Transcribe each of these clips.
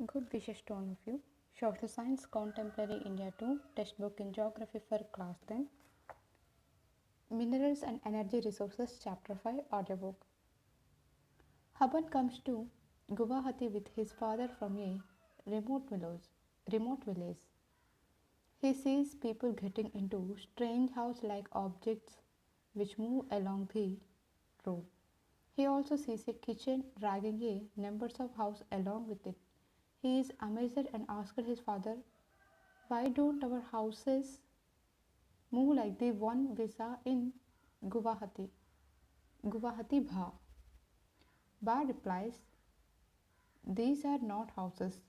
Good wishes to all of you. Social Science Contemporary India 2 Textbook in Geography for Class 10. Minerals and Energy Resources Chapter 5 Audiobook. Haban comes to Guwahati with his father from a remote village. Remote village. He sees people getting into strange house-like objects which move along the road. He also sees a kitchen dragging a numbers of house along with it. He is amazed and asks his father, "Why don't our houses move like the one we saw in Guwahati?" Guwahati Bha. Ba replies, "These are not houses,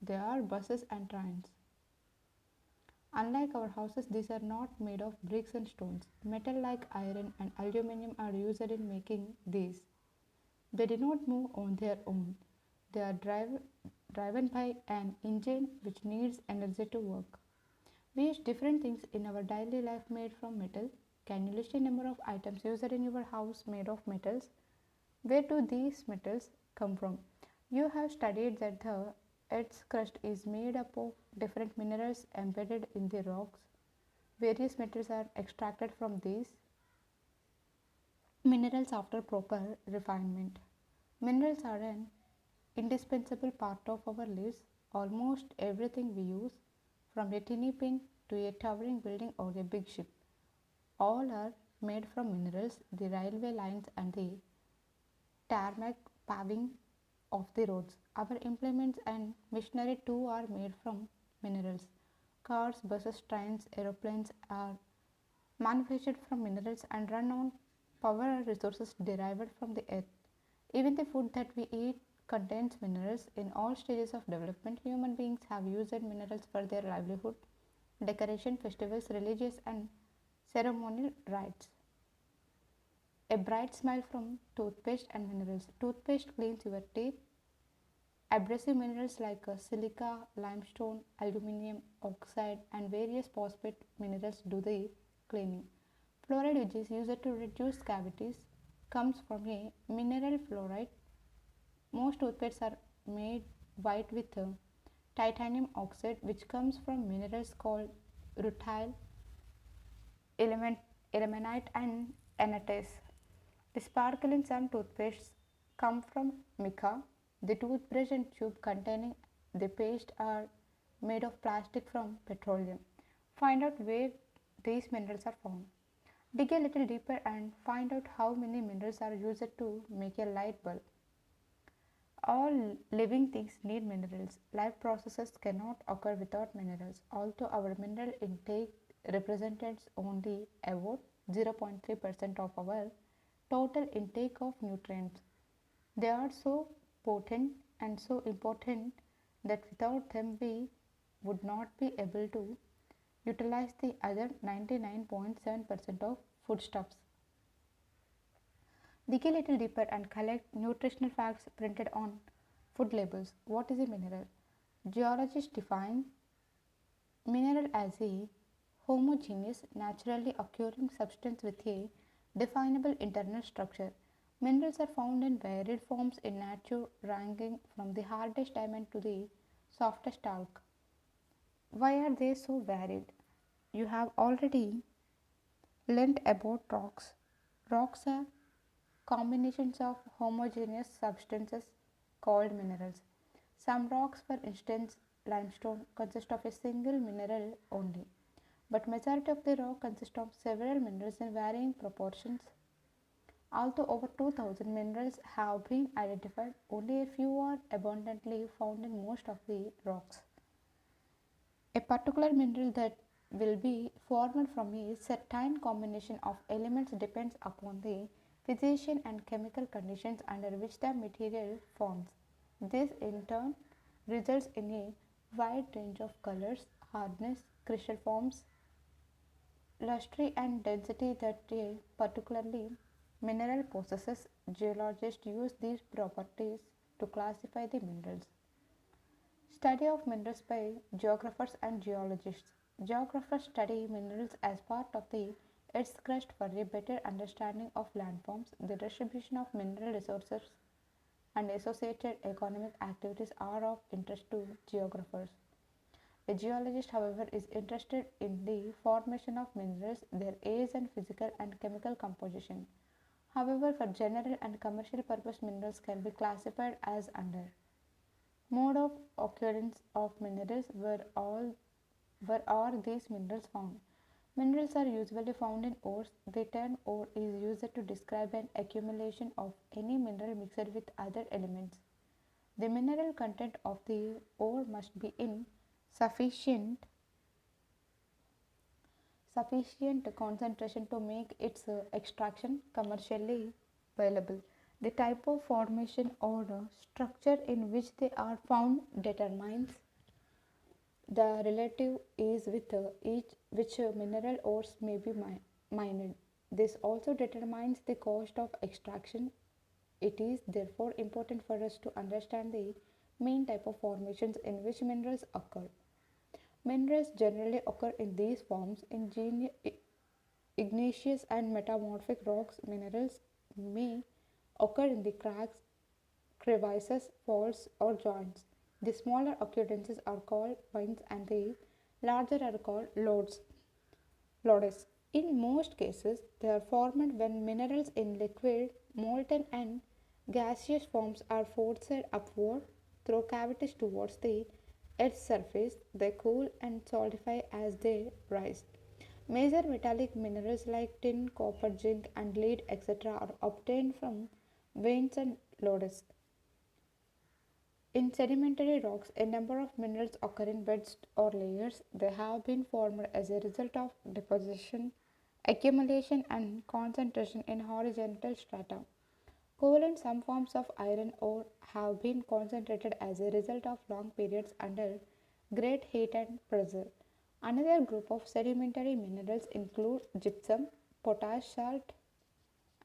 they are buses and trains. Unlike our houses, these are not made of bricks and stones. Metal like iron and aluminium are used in making these. They do not move on their own. They are driven by an engine which needs energy to work. We use different things in our daily life made from metal. Can you list a number of items used in your house made of metals? Where do these metals come from? You have studied that the Earth's crust is made up of different minerals embedded in the rocks. Various metals are extracted from these minerals after proper refinement. Minerals are an indispensable part of our lives. Almost everything we use, from a tiny pin to a towering building or a big ship, all are made from minerals. The railway lines and the tarmac paving of the roads. Our implements and machinery too are made from minerals. Cars, buses, trains, aeroplanes are manufactured from minerals and run on power resources derived from the earth. Even the food that we eat contains minerals. In all stages of development, human beings have used minerals for their livelihood, decoration, festivals, religious and ceremonial rites. A bright smile from toothpaste and minerals. Toothpaste cleans your teeth. Abrasive minerals like silica, limestone, aluminium oxide, and various phosphate minerals do the cleaning. Fluoride, which is used to reduce cavities, comes from a mineral fluoride. Most toothpastes are made white with titanium oxide, which comes from minerals called rutile, ilmenite, and anatase. The sparkle in some toothpastes come from mica. The toothbrush and tube containing the paste are made of plastic from petroleum. Find out where these minerals are found. Dig a little deeper and find out how many minerals are used to make a light bulb. All living things need minerals. Life processes cannot occur without minerals. Although our mineral intake represents only about 0.3% of our total intake of nutrients, they are so potent and so important that without them we would not be able to utilize the other 99.7% of foodstuffs. Dig a little deeper and collect nutritional facts printed on food labels. What is a mineral? Geologists define mineral as a homogeneous, naturally occurring substance with a definable internal structure. Minerals are found in varied forms in nature, ranging from the hardest diamond to the softest talc. Why are they so varied? You have already learned about rocks. Rocks are combinations of homogeneous substances called minerals. Some rocks, for instance limestone, consist of a single mineral only, but majority of the rock consists of several minerals in varying proportions. Although over 2000 minerals have been identified, only a few are abundantly found in most of the rocks. A particular mineral that will be formed from a certain combination of elements depends upon the physical and chemical conditions under which the material forms. This in turn results in a wide range of colors, hardness, crystal forms, luster and density that a particularly mineral possesses. Geologists use these properties to classify the minerals. Study of minerals by geographers and geologists. Geographers study minerals as part of the Earth's crust for a better understanding of landforms, the distribution of mineral resources, and associated economic activities are of interest to geographers. A geologist, however, is interested in the formation of minerals, their age, and physical and chemical composition. However, for general and commercial purpose, minerals can be classified as under mode of occurrence of minerals, where are these minerals found. Minerals are usually found in ores. The term ore is used to describe an accumulation of any mineral mixed with other elements. The mineral content of the ore must be in sufficient sufficient concentration to make its extraction commercially viable. The type of formation or structure in which they are found determines the relative ease with each which mineral ores may be mined. This also determines the cost of extraction. It is therefore important for us to understand the main type of formations in which minerals occur. Minerals generally occur in these forms in igneous and metamorphic rocks. Minerals may occur in the cracks, crevices, faults, or joints. The smaller occurrences are called veins and the larger are called lodes. In most cases, they are formed when minerals in liquid, molten, and gaseous forms are forced upward through cavities towards the Earth's surface. They cool and solidify as they rise. Major metallic minerals like tin, copper, zinc, and lead, etc., are obtained from veins and lodes. In sedimentary rocks, a number of minerals occur in beds or layers. They have been formed as a result of deposition, accumulation, and concentration in horizontal strata. Coal and some forms of iron ore have been concentrated as a result of long periods under great heat and pressure. Another group of sedimentary minerals include gypsum, potash salt,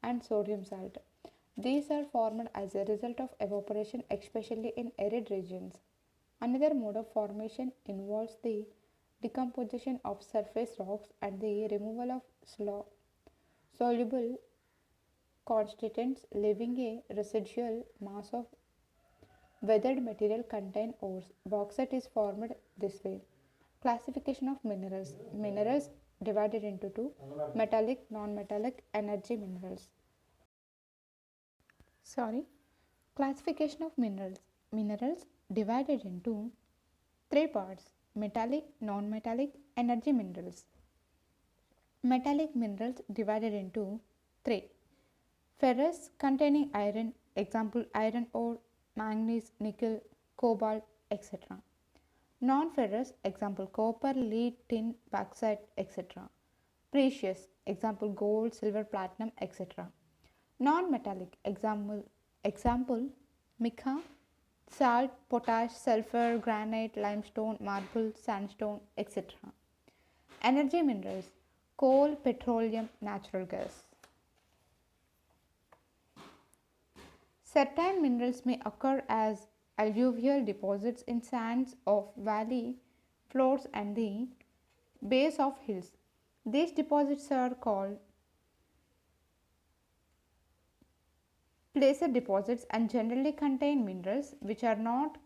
and sodium salt. These are formed as a result of evaporation, especially in arid regions. Another mode of formation involves the decomposition of surface rocks and the removal of soluble constituents, leaving a residual mass of weathered material contained ores. Bauxite is formed this way. Classification of minerals. Minerals divided into two: metallic, non-metallic, energy minerals. Sorry. Classification of minerals. Minerals divided into three parts: metallic, non-metallic, energy minerals. Metallic minerals divided into three: ferrous containing iron, example iron ore, manganese, nickel, cobalt, etc. Non-ferrous, example copper, lead, tin, bauxite, etc. Precious, example gold, silver, platinum, etc. Non-metallic, example mica, salt, potash, sulfur, granite, limestone, marble, sandstone, etc. Energy minerals: coal, petroleum, natural gas. Certain minerals may occur as alluvial deposits in sands of valley floors and the base of hills. These deposits are called placer deposits and generally contain minerals which are not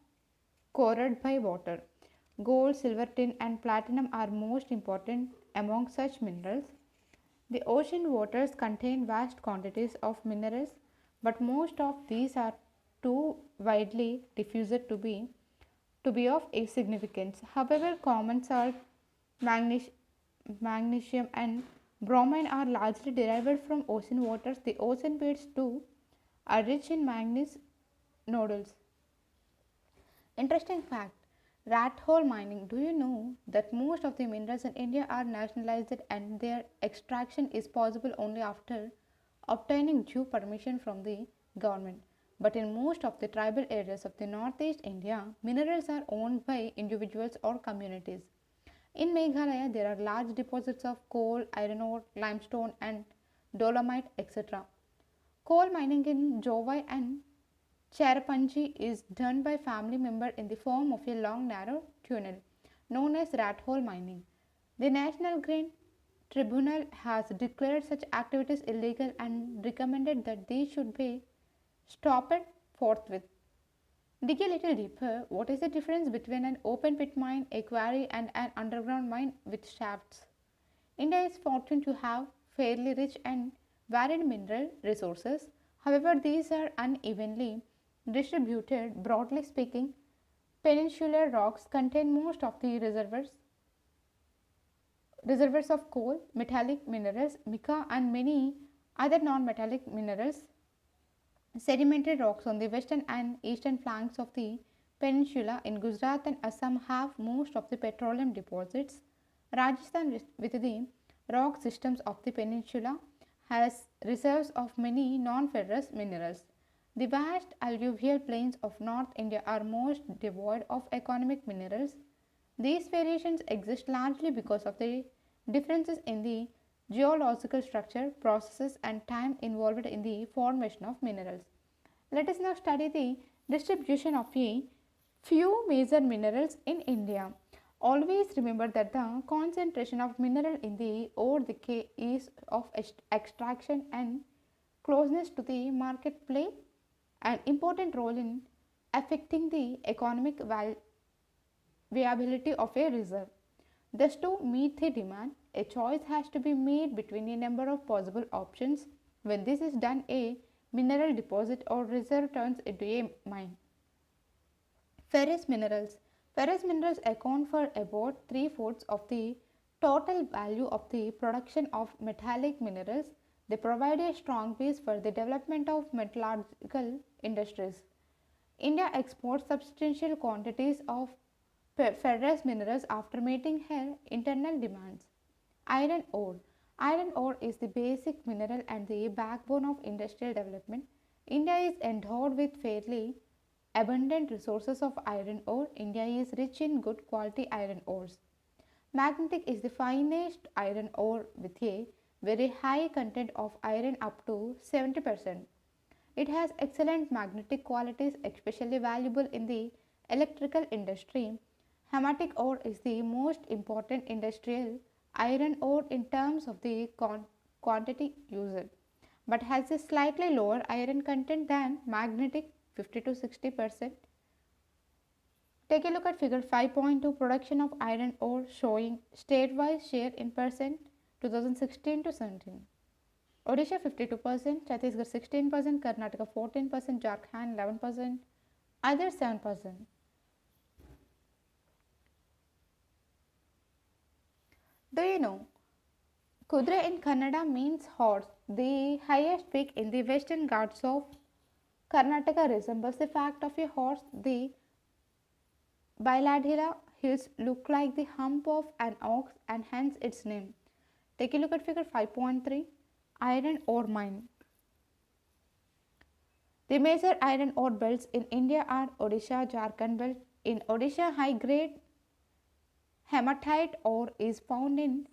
corroded by water. Gold, silver, tin, and platinum are most important among such minerals. The ocean waters contain vast quantities of minerals, but most of these are too widely diffused to be of significance. However, common salt, magnesium, and bromine are largely derived from ocean waters. The ocean beds too are rich in manganese nodules. Interesting fact: rat hole mining. Do you know that most of the minerals in India are nationalized and their extraction is possible only after obtaining due permission from the government? But in most of the tribal areas of the northeast India, minerals are owned by individuals or communities. In Meghalaya, there are large deposits of coal, iron ore, limestone, and dolomite, etc. Coal mining in Jovai and Cherrapunji is done by family member in the form of a long narrow tunnel known as rat hole mining. The National Green Tribunal has declared such activities illegal and recommended that these should be stopped forthwith. Dig a little deeper. What is the difference between an open pit mine, a quarry, and an underground mine with shafts? India is fortunate to have fairly rich and varied mineral resources. However, these are unevenly distributed. Broadly speaking, peninsular rocks contain most of the reservoirs of coal, metallic minerals, mica, and many other non-metallic minerals. Sedimentary rocks on the western and eastern flanks of the peninsula in Gujarat and Assam have most of the petroleum deposits. Rajasthan, with the rock systems of the peninsula, has reserves of many non-ferrous minerals. The vast alluvial plains of North India are most devoid of economic minerals. These variations exist largely because of the differences in the geological structure, processes, and time involved in the formation of minerals. Let us now study the distribution of a few major minerals in India. Always remember that the concentration of mineral in the ore decay is of extraction and closeness to the market play an important role in affecting the economic viability of a reserve. Thus, to meet the demand, a choice has to be made between a number of possible options. When this is done, a mineral deposit or reserve turns into a mine. Ferrous minerals. Ferrous minerals account for about 3/4 of the total value of the production of metallic minerals. They provide a strong base for the development of metallurgical industries. India exports substantial quantities of ferrous minerals after meeting her internal demands. Iron ore. Iron ore is the basic mineral and the backbone of industrial development. India is endowed with fairly abundant resources of iron ore. India is rich in good quality iron ores. Magnetic is the finest iron ore with a very high content of iron up to 70%. It has excellent magnetic qualities, especially valuable in the electrical industry. Hematic ore is the most important industrial iron ore in terms of the quantity used, but has a slightly lower iron content than magnetic 50 to 60%. Take a look at figure 5.2 production of iron ore showing state-wise share in percent 2016 to 17. Odisha 52%, Chhattisgarh 16%, Karnataka 14%, Jharkhand 11%, others 7%. Do you know? Kudra in Kannada means horse. The highest peak in the western Ghats of Karnataka resembles the fact of a horse. The Bailadhila hills look like the hump of an ox and hence its name. Take a look at figure 5.3. Iron ore mine. The major iron ore belts in India are Odisha, Jharkhand belt. In Odisha, high grade hematite ore is found in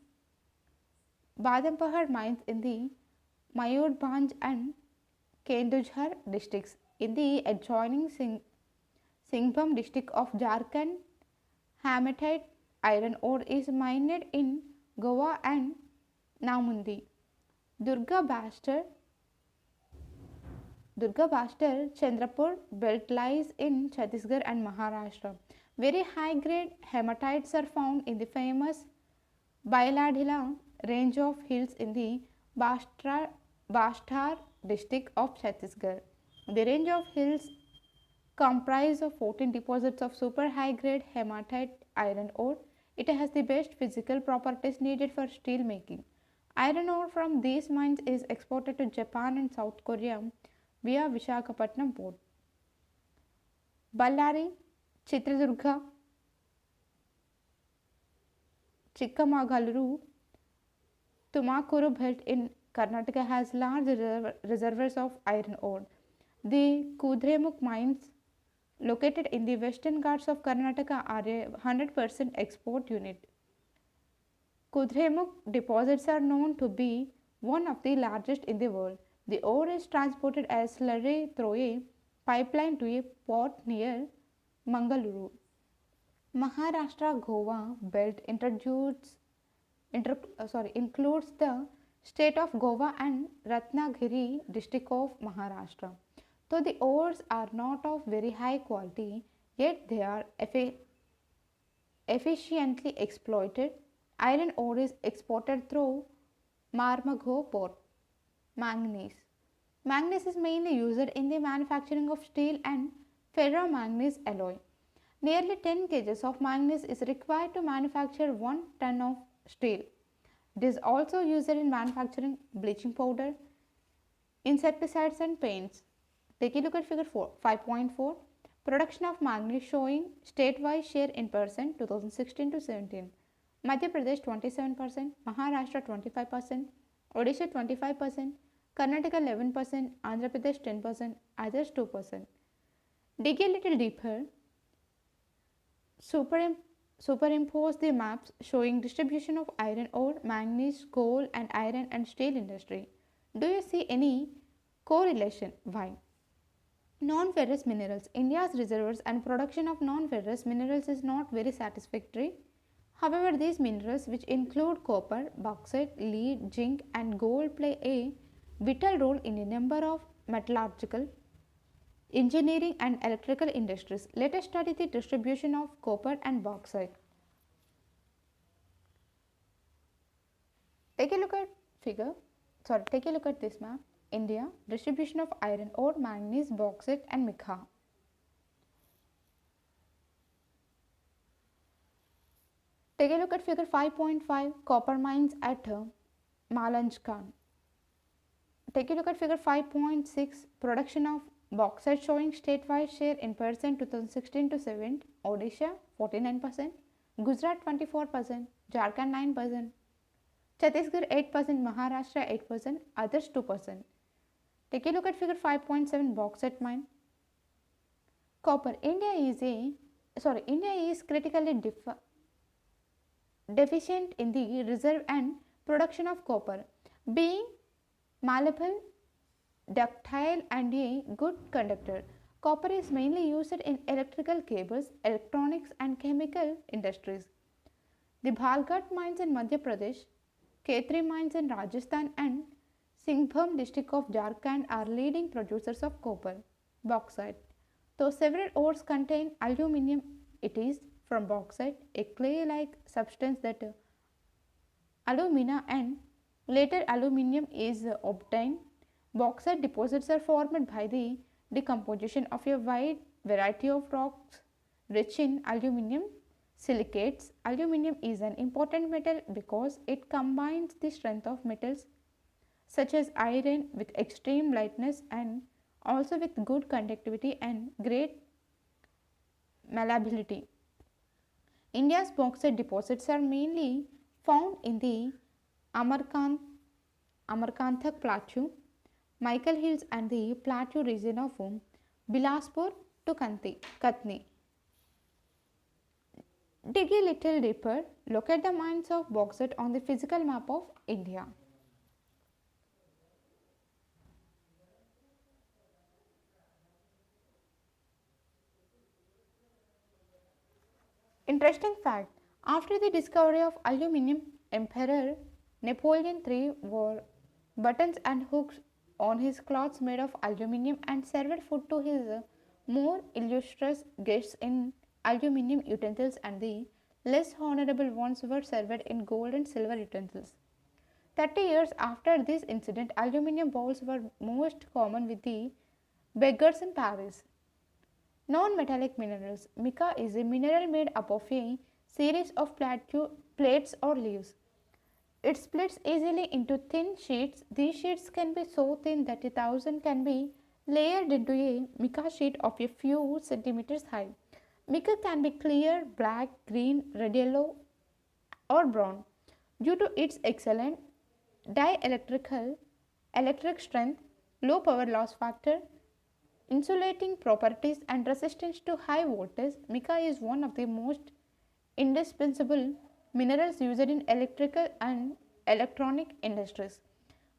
Badampahar mines in the Mayurbhanj and Kendujhar districts. In the adjoining Singhbhum district of Jharkhand, hematite iron ore is mined in Goa and Namundi. Durga Bastar Chandrapur belt lies in Chhattisgarh and Maharashtra. Very high grade hematites are found in the famous Bailadhila range of hills in the Bastar district of Chhattisgarh. The range of hills comprise of 14 deposits of super high grade hematite iron ore. It has the best physical properties needed for steel making. Iron ore from these mines is exported to Japan and South Korea via Visakhapatnam port. Ballari, Chitradurga, Chikamagaluru, Tumakuru belt in Karnataka has large reservoirs of iron ore. The Kudremukh Mines located in the western Ghats of Karnataka are a 100% export unit. Kudremukh deposits are known to be one of the largest in the world. The ore is transported as slurry through a pipeline to a port near Mangaluru. Maharashtra Goa belt includes the state of Goa and Ratnagiri district of Maharashtra. Though the ores are not of very high quality, yet they are efficiently exploited. Iron ore is exported through Marmago port. Manganese. Manganese is mainly used in the manufacturing of steel and ferromanganese alloy. Nearly 10 kg of manganese is required to manufacture 1 ton of steel. It is also used in manufacturing bleaching powder, insecticides and paints. Take a look at figure 5.4. Production of manganese showing statewide share in percent 2016 to 17. Madhya Pradesh 27%, Maharashtra 25%, Odisha 25%, Karnataka 11%, Andhra Pradesh 10%, others 2%. Dig a little deeper, superimpose the maps showing distribution of iron ore, manganese, coal and iron and steel industry. Do you see any correlation? Why? Non-ferrous minerals. India's reserves and production of non-ferrous minerals is not very satisfactory. However, these minerals, which include copper, bauxite, lead, zinc and gold, play a vital role in a number of metallurgical, engineering and electrical industries. Let us study the distribution of copper and bauxite. Take a look at this map. India, distribution of iron ore, manganese, bauxite and mica. Take a look at figure 5.5, copper mines at Malanjkan. Take a look at figure 5.6, production of bauxite showing statewide share in percent 2016 to 7, Odisha 49%, Gujarat 24%, Jharkhand 9%, Chhattisgarh 8%, Maharashtra 8%, others 2%. Take a look at figure 5.7, bauxite mine. Copper. India is critically deficient in the reserve and production of copper, being malleable, ductile and a good conductor. Copper is mainly used in electrical cables, electronics and chemical industries. The Bhalgat mines in Madhya Pradesh, Khetri mines in Rajasthan and Singhbhum district of Jharkhand are leading producers of copper. Bauxite. Though several ores contain aluminium, it is from bauxite, a clay-like substance that alumina and later aluminium is obtained. Bauxite deposits are formed by the decomposition of a wide variety of rocks rich in aluminium silicates. Aluminium is an important metal because it combines the strength of metals such as iron with extreme lightness and also with good conductivity and great malleability. India's bauxite deposits are mainly found in the Amarkanthak Plateau, Michael Hills and the plateau region of Bilaspur to Katni. Dig a little deeper, look at the mines of bauxite on the physical map of India. Interesting fact, after the discovery of aluminium, Emperor Napoleon III wore buttons and hooks on his clothes made of aluminium and served food to his more illustrious guests in aluminium utensils, and the less honorable ones were served in gold and silver utensils. 30 years after this incident, aluminium bowls were most common with the beggars in Paris. Non-metallic minerals. Mica is a mineral made up of a series of plates or leaves. It splits easily into thin sheets. These sheets can be so thin that 1,000 can be layered into a mica sheet of a few centimeters high. Mica can be clear, black, green, red, yellow or brown. Due to its excellent electric strength, low power loss factor, insulating properties and resistance to high voltage, mica is one of the most indispensable minerals used in electrical and electronic industries.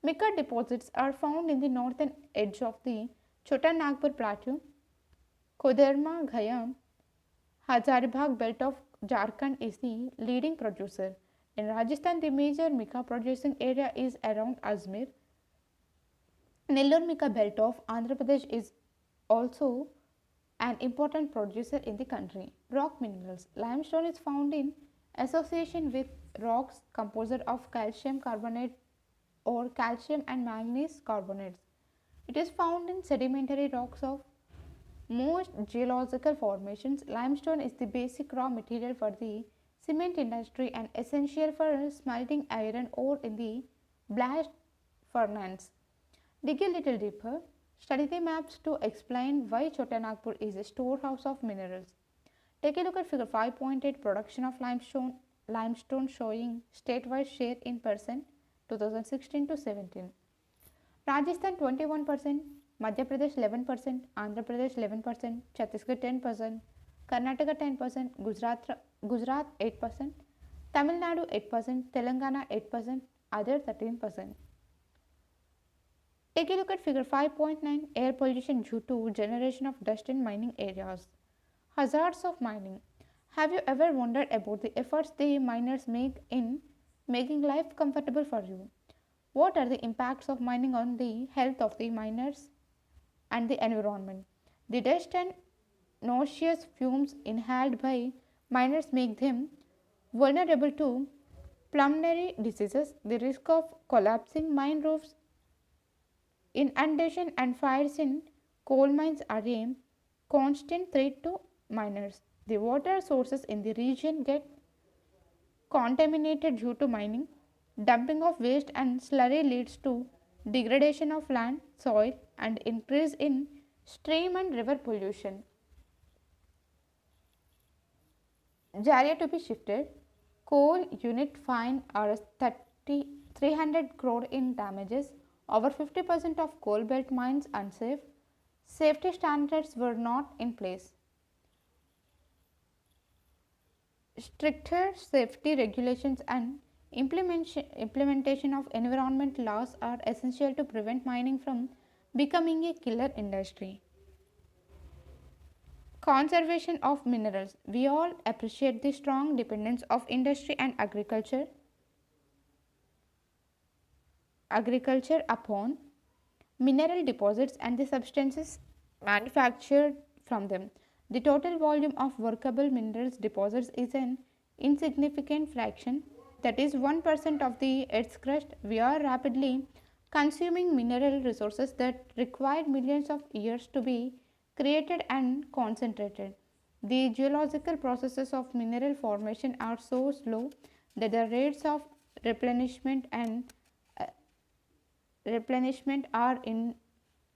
Mica deposits are found in the northern edge of the Chota Nagpur Plateau, Kudremukh Mines, Hazaribagh belt of Jharkhand is the leading producer. In Rajasthan, the major mica producing area is around Ajmer. Nellore mica belt of Andhra Pradesh is also an important producer in the country. Rock minerals. Limestone is found in association with rocks composed of calcium carbonate or calcium and manganese carbonates. It is found in sedimentary rocks of most geological formations. Limestone is the basic raw material for the cement industry and essential for smelting iron ore in the blast furnace. Dig a little deeper. Study the maps to explain why Chotanagpur is a storehouse of minerals. Take a look at figure 5.8, production of limestone showing statewide share in percent 2016 to 17. Rajasthan 21%, Madhya Pradesh 11%, Andhra Pradesh 11%, Chhattisgarh 10%, Karnataka 10%, Gujarat 8%, Tamil Nadu 8%, Telangana 8%, other 13%. Take a look at figure 5.9, air pollution due to generation of dust in mining areas. Hazards of mining. Have you ever wondered about the efforts the miners make in making life comfortable for you? What are the impacts of mining on the health of the miners and the environment? The dust and noxious fumes inhaled by miners make them vulnerable to pulmonary diseases. The risk of collapsing mine roofs, inundation, and fires in coal mines are a constant threat to miners. The water sources in the region get contaminated due to mining. Dumping of waste and slurry leads to degradation of land, soil, and increase in stream and river pollution. Area to be shifted. Coal unit fine are 300 crore in damages. Over 50% of coal belt mines unsafe. Safety standards were not in place. Stricter safety regulations and implementation of environment laws are essential to prevent mining from becoming a killer industry. Conservation of minerals. We all appreciate the strong dependence of industry and agriculture upon mineral deposits and the substances manufactured from them. The total volume of workable minerals deposits is an insignificant fraction, that is 1% of the earth's crust. We are rapidly consuming mineral resources that required millions of years to be created and concentrated. The geological processes of mineral formation are so slow that the rates of replenishment and uh, replenishment are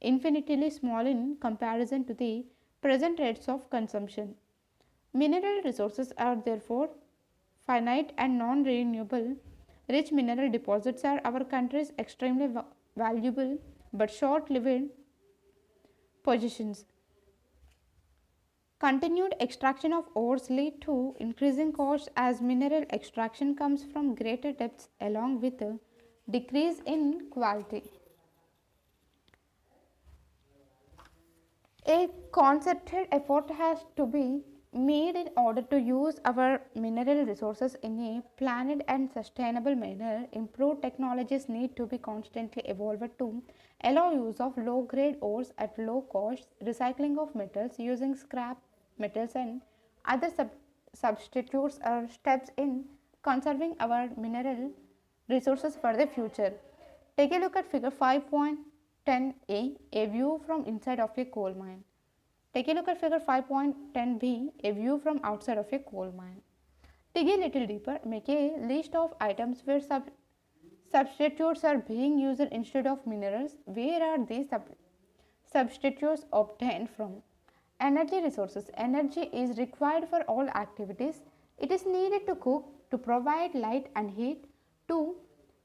infinitely small in comparison to the present rates of consumption. Mineral resources are therefore finite and non-renewable. Rich mineral deposits are our country's extremely valuable but short-lived possessions. Continued extraction of ores lead to increasing costs as mineral extraction comes from greater depths along with a decrease in quality. A concerted effort has to be made in order to use our mineral resources in a planned and sustainable manner. Improved technologies need to be constantly evolved to allow use of low grade ores at low cost, recycling of metals using scrap metals and other substitutes are steps in conserving our mineral resources for the future. Take a look at figure 5.10a, a view from inside of a coal mine. Take a look at figure 5.10b, a view from outside of a coal mine. Dig a little deeper, make a list of items where substitutes are being used instead of minerals. Where are these substitutes obtained from? Energy resources. Energy is required for all activities. It is needed to cook, to provide light and heat, to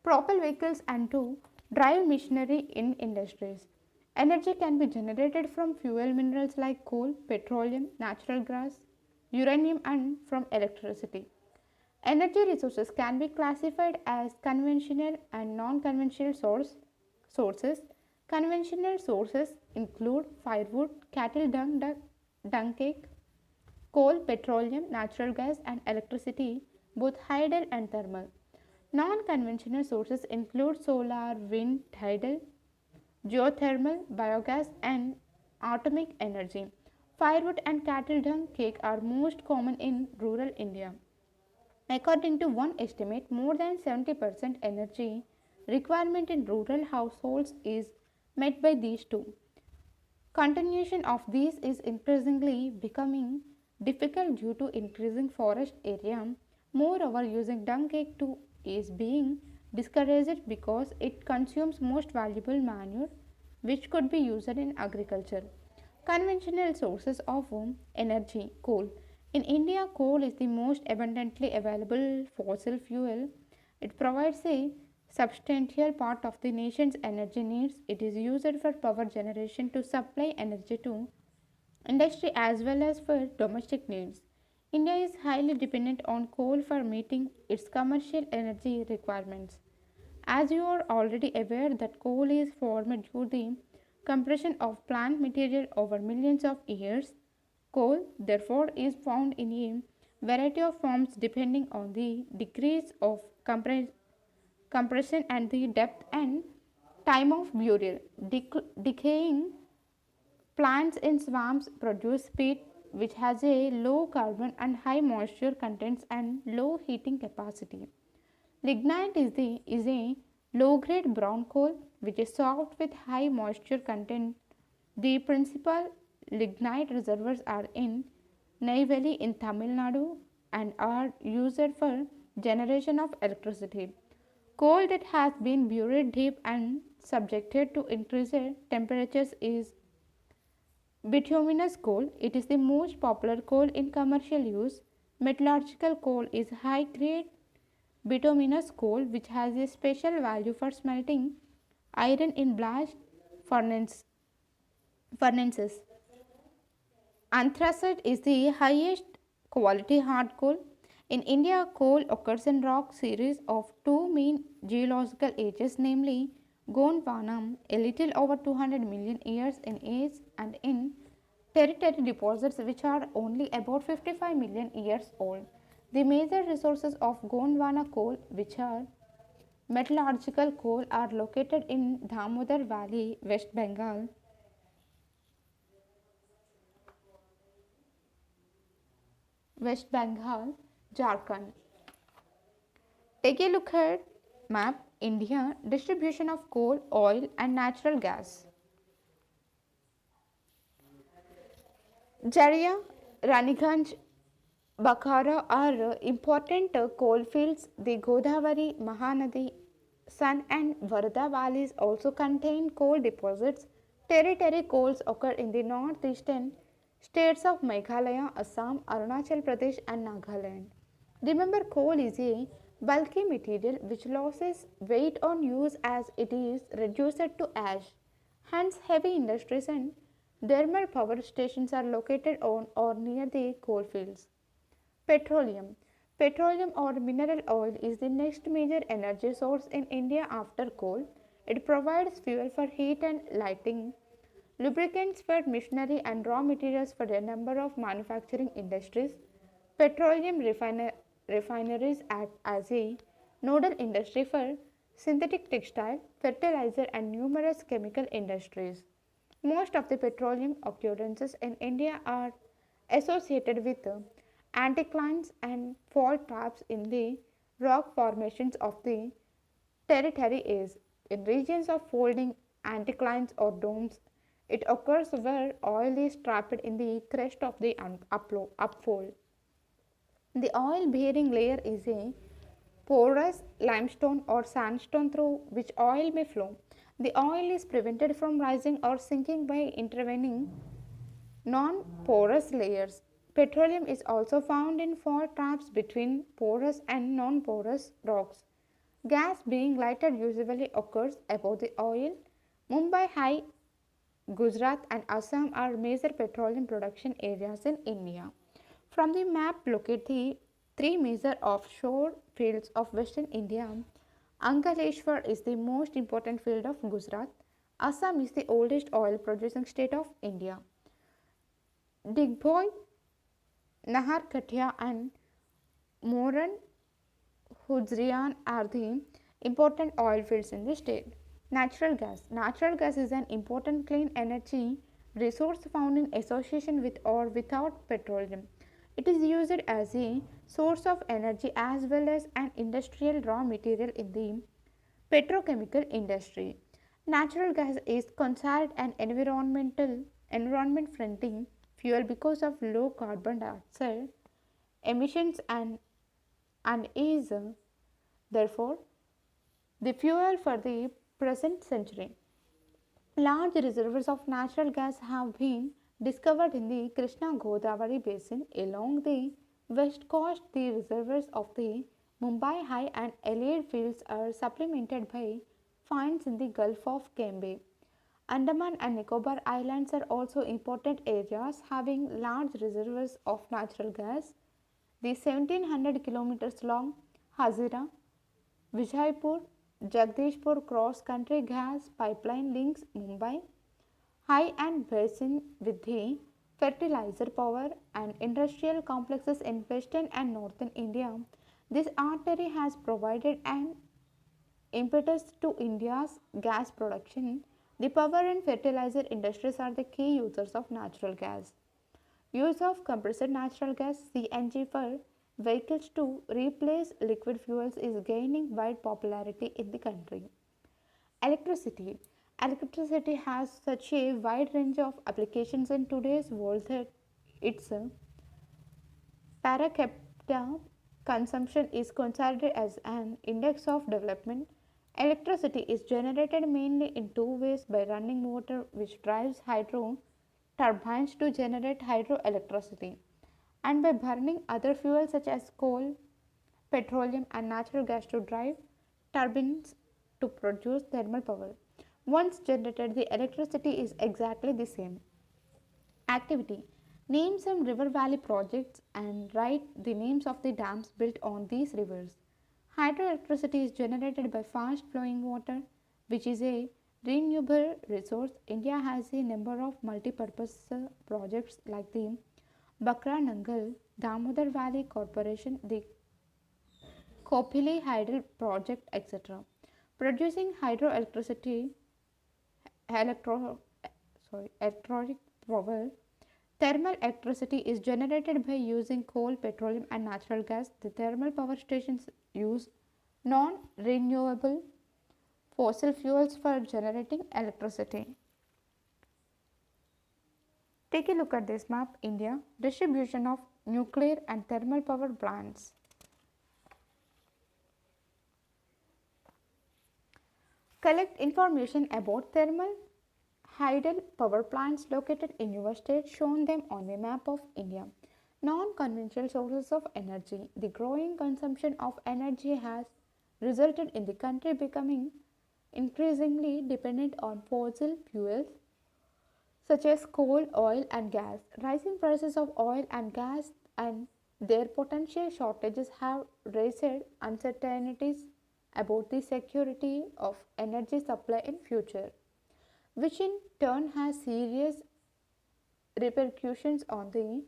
propel vehicles and to drive machinery in industries. Energy can be generated from fuel minerals like coal, petroleum, natural gas, uranium and from electricity. Energy resources can be classified as conventional and non-conventional sources. Conventional sources include firewood, cattle dung cake, coal, petroleum, natural gas and electricity, both hydel and thermal. Non-conventional sources include solar, wind, tidal, geothermal, biogas and atomic energy. Firewood and cattle dung cake are most common in rural India. According to one estimate, more than 70% energy requirement in rural households is met by these two. Continuation of these is increasingly becoming difficult due to increasing forest area. Moreover, using dung cake too is being discouraged because it consumes most valuable manure which could be used in agriculture. Conventional sources of energy coal. In India, coal is the most abundantly available fossil fuel. It provides a substantial part of the nation's energy needs. It is used for power generation to supply energy to industry as well as for domestic needs. India is highly dependent on coal for meeting its commercial energy requirements. As you are already aware that coal is formed due to the compression of plant material over millions of years, coal therefore is found in a variety of forms depending on the degrees of compression and the depth and time of burial. Decaying plants in swamps produce peat which has a low carbon and high moisture contents and low heating capacity. Lignite is a low grade brown coal which is soft with high moisture content. The principal lignite reservoirs are in Neyveli in Tamil Nadu and are used for generation of electricity. Coal that has been buried deep and subjected to increased temperatures is bituminous coal. It is the most popular coal in commercial use. Metallurgical coal is high grade bituminous coal which has a special value for smelting iron in blast furnaces. Anthracite is the highest quality hard coal. In India, coal occurs in rock series of two main geological ages, namely Gondwana, a little over 200 million years in age, and in tertiary deposits which are only about 55 million years old. The major resources of Gondwana coal, which are metallurgical coal, are located in Damodar Valley, West Bengal, Jharkhand. Take a look at map India distribution of coal, oil and natural gas. Jharia, Raniganj, Bakara are important coal fields. The Godavari, Mahanadi, Sun and Varda valleys also contain coal deposits. Territory coals occur in the northeastern states of Meghalaya, Assam, Arunachal Pradesh and Nagaland. Remember, coal is a bulky material which loses weight on use as it is reduced to ash. Hence, heavy industries and thermal power stations are located on or near the coal fields. Petroleum. Petroleum or mineral oil is the next major energy source in India after coal. It provides fuel for heat and lighting, lubricants for machinery, and raw materials for a number of manufacturing industries. Petroleum refineries act as a nodal industry for synthetic textile, fertilizer, and numerous chemical industries. Most of the petroleum occurrences in India are associated with anticlines and fault traps in the rock formations of the territory is in regions of folding anticlines or domes. It occurs where oil is trapped in the crest of the upfold. The oil bearing layer is a porous limestone or sandstone through which oil may flow. The oil is prevented from rising or sinking by intervening non-porous layers. Petroleum is also found in fault traps between porous and non-porous rocks. Gas being lighted usually occurs above the oil. Mumbai High, Gujarat and Assam are major petroleum production areas in India. From the map, locate the three major offshore fields of Western India. Ankaleshwar is the most important field of Gujarat. Assam is the oldest oil producing state of India. Digboi, Naharkatia and Moran Huzrian are the important oil fields in the state. Natural gas. Natural gas is an important clean energy resource found in association with or without petroleum. It is used as a source of energy as well as an industrial raw material in the petrochemical industry. Natural gas is considered an environment friendly fuel because of low carbon dioxide emissions and is therefore the fuel for the present century. Large reservoirs of natural gas have been discovered in the Krishna Godavari basin along the west coast. The reservoirs of the Mumbai High and Allied fields are supplemented by finds in the Gulf of Cambay. Andaman and Nicobar Islands are also important areas having large reservoirs of natural gas. The 1700 kilometers long Hazira Vijaypur Jagdishpur cross country gas pipeline links Mumbai High and basin with the fertilizer power and industrial complexes in western and northern India. This artery has provided an impetus to India's gas production. The power and fertilizer industries are the key users of natural gas. Use of compressed natural gas (CNG) for vehicles to replace liquid fuels is gaining wide popularity in the country. Electricity. Electricity has such a wide range of applications in today's world that its per capita consumption is considered as an index of development. Electricity is generated mainly in two ways: by running water, which drives hydro turbines to generate hydroelectricity, and by burning other fuels such as coal, petroleum, and natural gas to drive turbines to produce thermal power. Once generated, the electricity is exactly the same. Activity. Name some river valley projects and write the names of the dams built on these rivers. Hydroelectricity is generated by fast flowing water, which is a renewable resource. India has a number of multi-purpose projects like the Bakra Nangal, Damodar Valley Corporation, the Kopili Hydel project, etc. Producing hydroelectricity, electro, electronic power. Thermal electricity is generated by using coal, petroleum, and natural gas. The thermal power stations use non renewable fossil fuels for generating electricity. Take a look at this map: India, distribution of nuclear and thermal power plants. Collect information about thermal hydel power plants located in your state, shown them on a map of India. Non-conventional sources of energy. The growing consumption of energy has resulted in the country becoming increasingly dependent on fossil fuels such as coal, oil, and gas. Rising prices of oil and gas and their potential shortages have raised uncertainties about the security of energy supply in future, which in turn has serious repercussions on the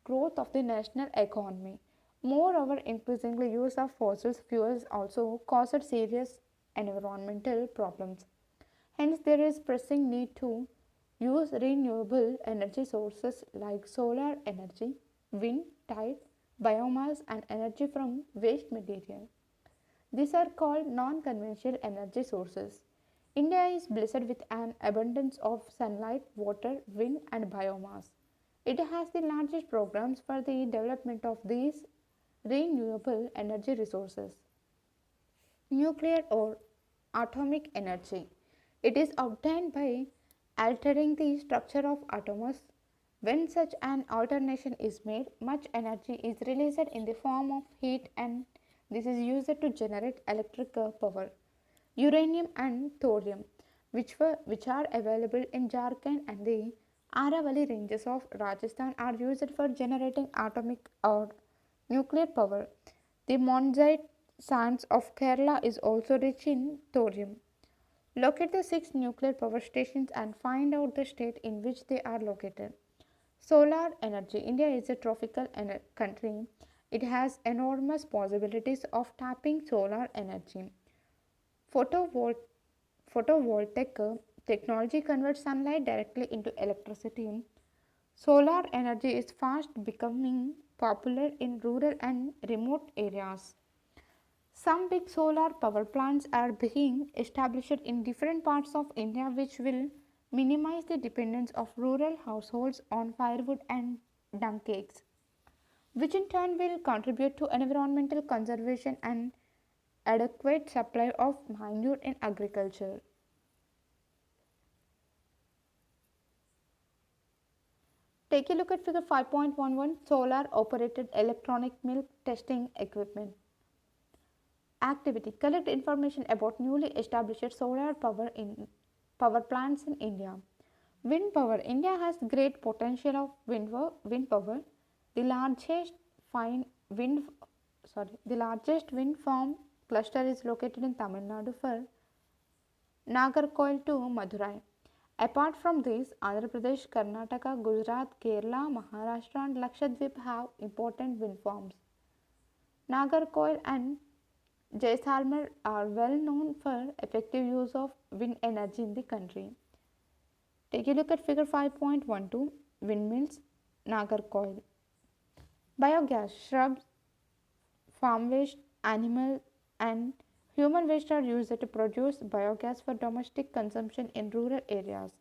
growth of the national economy. Moreover, increasingly use of fossil fuels also causes serious environmental problems. Hence, there is pressing need to use renewable energy sources like solar energy, wind, tide, biomass, and energy from waste material. These are called non-conventional energy sources. India is blessed with an abundance of sunlight, water, wind, and biomass. It has the largest programs for the development of these renewable energy resources. Nuclear or atomic energy. It is obtained by altering the structure of atoms. When such an alteration is made, much energy is released in the form of heat, and this is used to generate electric power. Uranium and thorium, which are available in Jharkhand and the Aravalli ranges of Rajasthan, are used for generating atomic or nuclear power. The monazite sands of Kerala is also rich in thorium. Locate the 6 nuclear power stations and find out the state in which they are located. Solar energy. India is a tropical country. It has enormous possibilities of tapping solar energy. Photovol- Photovoltaic Technology converts sunlight directly into electricity. Solar energy is fast becoming popular in rural and remote areas. Some big solar power plants are being established in different parts of India, which will minimize the dependence of rural households on firewood and dung cakes, which in turn will contribute to environmental conservation and adequate supply of manure in agriculture. Take a look at figure 5.11, solar operated electronic milk testing equipment. Activity: collect information about newly established solar power plants in India. Wind power: India has great potential of wind power. The largest wind the largest wind farm cluster is located in Tamil Nadu for Nagarcoil to Madurai. Apart from these, Andhra Pradesh, Karnataka, Gujarat, Kerala, Maharashtra, and Lakshadweep have important wind farms. Nagarcoil and Jaisalmer are well known for effective use of wind energy in the country. Take a look at figure 5.12, windmills, Nagarcoil. Biogas: shrubs, farm waste, animal and human waste are used to produce biogas for domestic consumption in rural areas.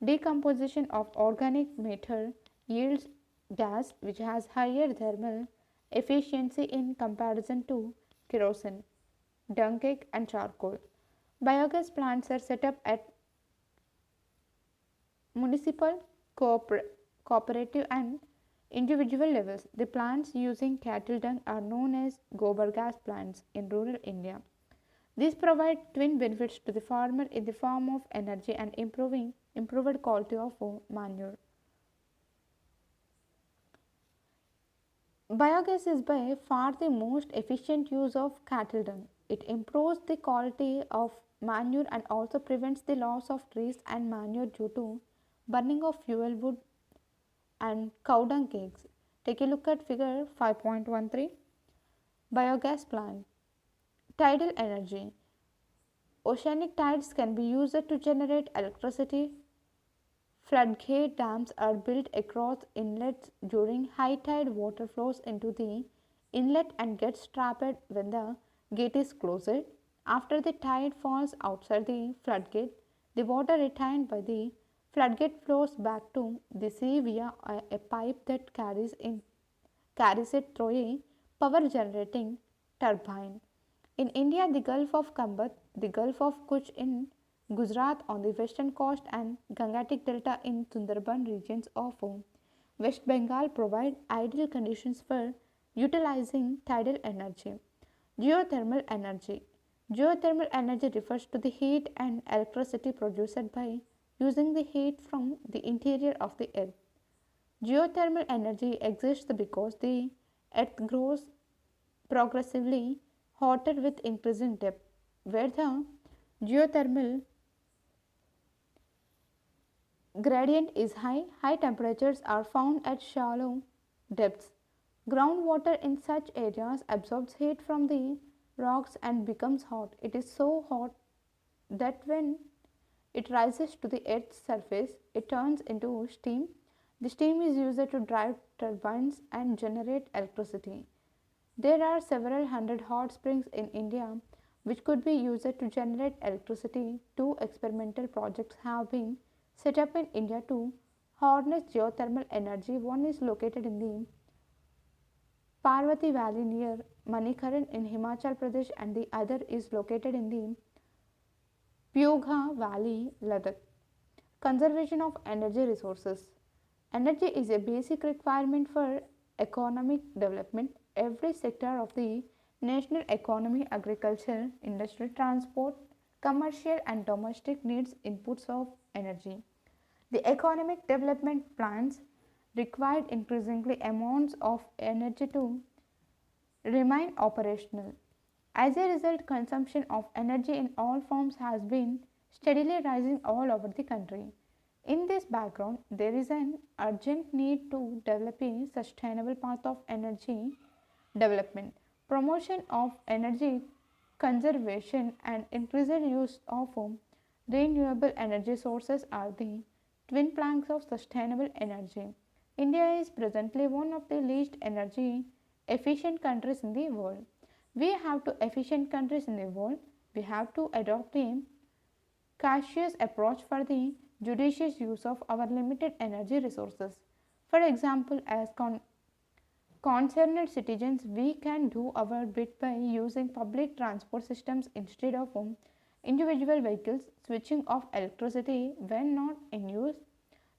Decomposition of organic matter yields gas which has higher thermal efficiency in comparison to kerosene, dung cake and charcoal. Biogas plants are set up at municipal, cooperative and individual levels. The plants using cattle dung are known as gobar gas plants in rural India. These provide twin benefits to the farmer in the form of energy and improved quality of manure. Biogas is by far the most efficient use of cattle dung. It improves the quality of manure and also prevents the loss of trees and manure due to burning of fuel wood and cow dung cakes. Take a look at figure 5.13, biogas plant. Tidal energy: oceanic tides can be used to generate electricity. Floodgate dams are built across inlets during high tide. Water flows into the inlet and gets trapped when the gate is closed. After the tide falls outside the floodgate, the water retained by the floodgate flows back to the sea via a pipe that carries it through a power generating turbine. In India, the Gulf of Kambat, the Gulf of Kutch in Gujarat on the western coast and Gangetic Delta in Sundarban regions of West Bengal provide ideal conditions for utilizing tidal energy. Geothermal energy. Geothermal energy refers to the heat and electricity produced by using the heat from the interior of the earth. Geothermal energy exists because the earth grows progressively hotter with increasing depth. Where the geothermal gradient is high, high temperatures are found at shallow depths. Groundwater in such areas absorbs heat from the rocks and becomes hot. It is so hot that when it rises to the earth's surface, it turns into steam. The steam is used to drive turbines and generate electricity. There are several hundred hot springs in India which could be used to generate electricity. Two experimental projects have been set up in India to harness geothermal energy. One is located in the Parvati Valley near Manikaran in Himachal Pradesh and the other is located in the Pyugha Valley, Ladakh. Conservation of energy resources. Energy is a basic requirement for economic development. Every sector of the national economy, agriculture, industry, transport, commercial and domestic needs inputs of energy. The economic development plans required increasingly amounts of energy to remain operational. As a result, consumption of energy in all forms has been steadily rising all over the country. In this background, there is an urgent need to develop a sustainable path of energy development. Promotion of energy conservation and increased use of Renewable energy sources are the twin planks of sustainable energy. India is presently one of the least energy efficient countries in the world. We have two efficient countries in the world. We have to adopt a cautious approach for the judicious use of our limited energy resources. For example, as concerned citizens, we can do our bit by using public transport systems instead of individual vehicles, switching off electricity when not in use,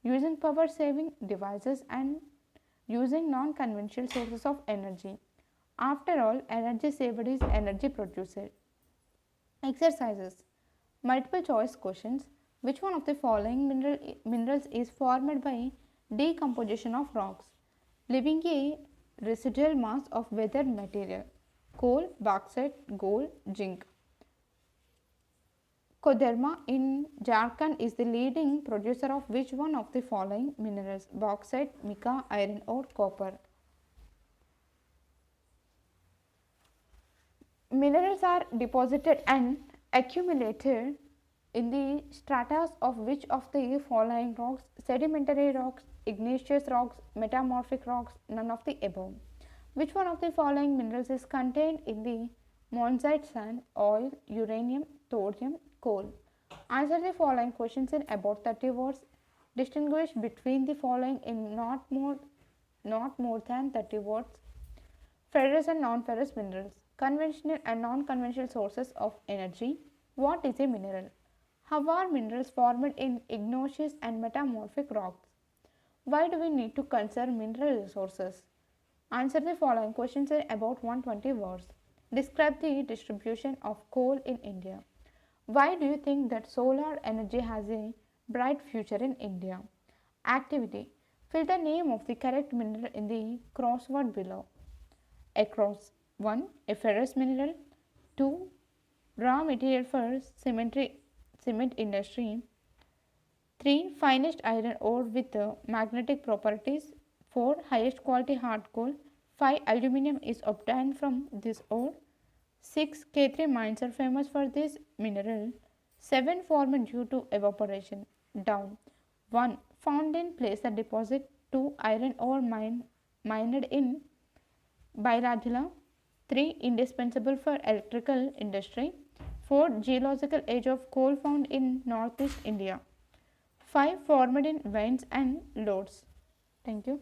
using power saving devices, and using non conventional sources of energy. After all, energy saved is energy produced. Exercises. Multiple choice questions. Which one of the following minerals is formed by decomposition of rocks, leaving a residual mass of weathered material? Coal, bauxite, gold, zinc. Kudremukh in Jharkhand is the leading producer of which one of the following minerals? Bauxite, mica, iron ore, copper. Minerals are deposited and accumulated in the stratas of which of the following rocks? Sedimentary rocks, igneous rocks, metamorphic rocks, none of the above. Which one of the following minerals is contained in the monazite sand, oil, uranium, thorium, coal? Answer the following questions in about 30 words. Distinguish between the following in not more than 30 words. Ferrous and non-ferrous minerals. Conventional and non-conventional sources of energy. What is a mineral? How are minerals formed in igneous and metamorphic rocks? Why do we need to conserve mineral resources? Answer the following questions in about 120 words. Describe the distribution of coal in India. Why do you think that solar energy has a bright future in India? Activity. Fill the name of the correct mineral in the crossword below. Across. 1. A ferrous mineral. 2. Raw material for cement industry. 3. Finest iron ore with magnetic properties. 4. Highest quality hard coal. 5. Aluminium is obtained from this ore. 6. K3 mines are famous for this mineral. 7. Formed due to evaporation. Down. 1. Found in placer deposit. 2. Iron ore mined in Bairadila. 3. Indispensable for electrical industry. 4. Geological age of coal found in northeast India. 5. Formed in veins and lodes. Thank you.